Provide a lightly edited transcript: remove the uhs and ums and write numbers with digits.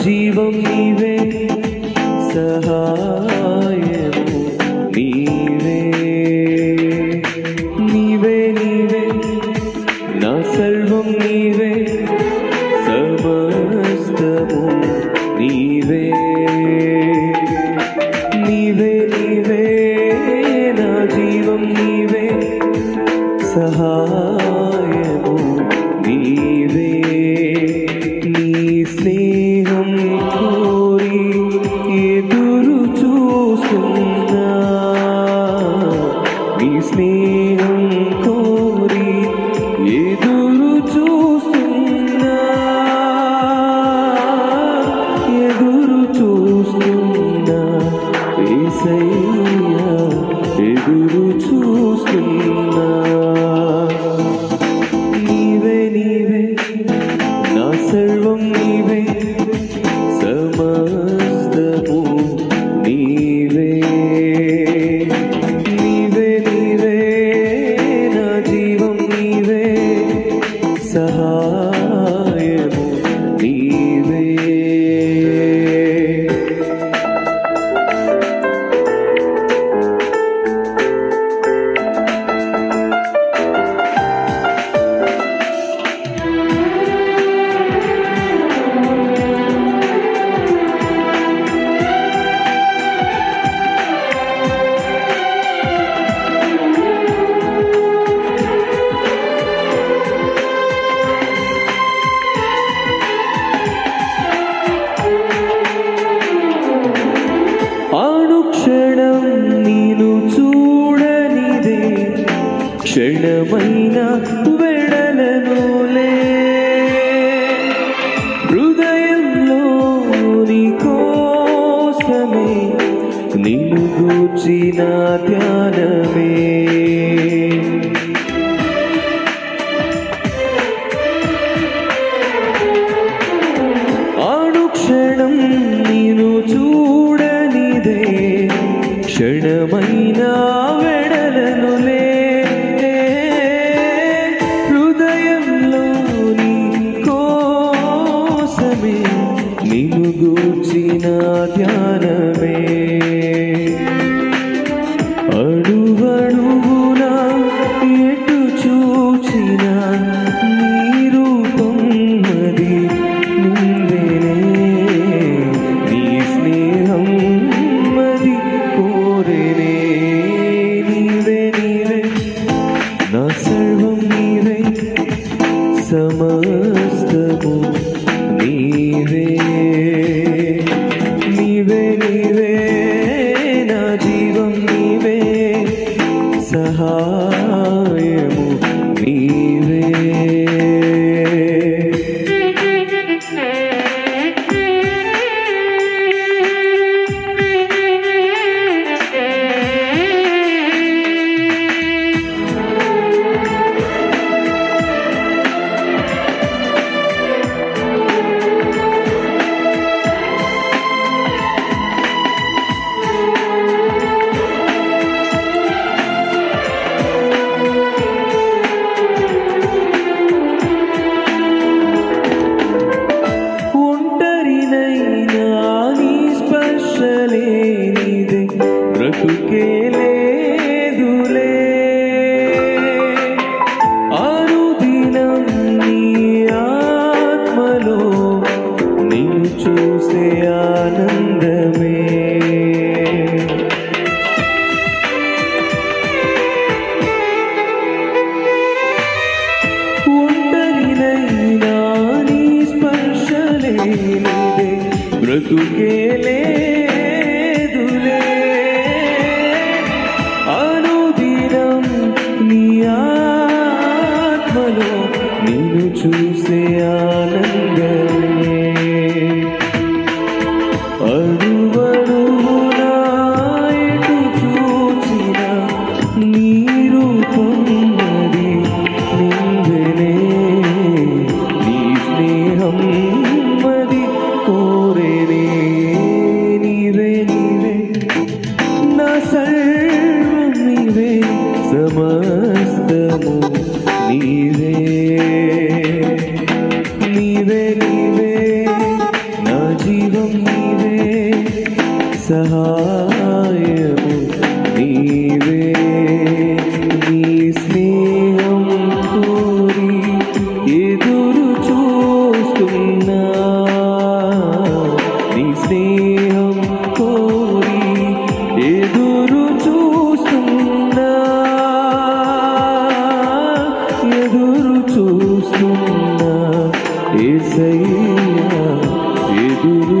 జీవం నీవే, సహాయము నీవే. నీవే నీవే నా సర్వం నీవే, సమస్తము నీవే. నీవే నీవే నా జీవం నీవే, సహాయము నీవే. నీ స్నేహం కోరి ఎదురు చూస్తున్నా, నీ స్నేహం కోరి ఎదురు చూస్తున్నా, ఎదురు చూస్తున్నా యేసయ్యా, ఎదురు చూస్తున్నా. నీవే నీవే నా సర్వం నీవే, సమస్తము నీవే. నీవే నీవే నా జీవం నీవే, సహాయము నీవే. అనుక్షణం నేను చూడనిదే, క్షణమైన వెడలనులే. హృదయంలో నీ కోసమే నిన్ను గూర్చిన ధ్యానమే. అనుక్షణం నేను చూడనిదే, క్షణమైన వెడలనులే. హృదయంలో నీ కోసమే నిన్ను గూర్చిన ధ్యానమే. అడుగడుగునా ఎటు చూచినా నీ రూపం అది నిందెనే. నీ స్నేహం అది కోరెనే. నీవే నీవే నా సర్వం నీవే, సమస్తము నీవే. నీవే నీవే నా జీవం నీవే, సహాయము నీవే. బ్రతుకే లేదులే. అనుదినం నీ ఆత్మలో నిన్ను చూసే ఆనందమే. ఒంటరినైనా నీ స్పర్శలేనిదే, బ్రతుకే లేదులే. అనుదినం నీ ఆత్మలో నిన్ను చూసే ఆనందమే. అడుగడుగునా ఎటు చూచినా నీ రూపం అది నిందెనే. నీ స్నేహం అది కోరెనే. సహాయము నీవే నీ స్నేహం కోరి ఎదురు చూస్తున్నా నీ స్నేహం కోరి ఎదురు చూస్తున్నా యేసయ్యా ఎదురు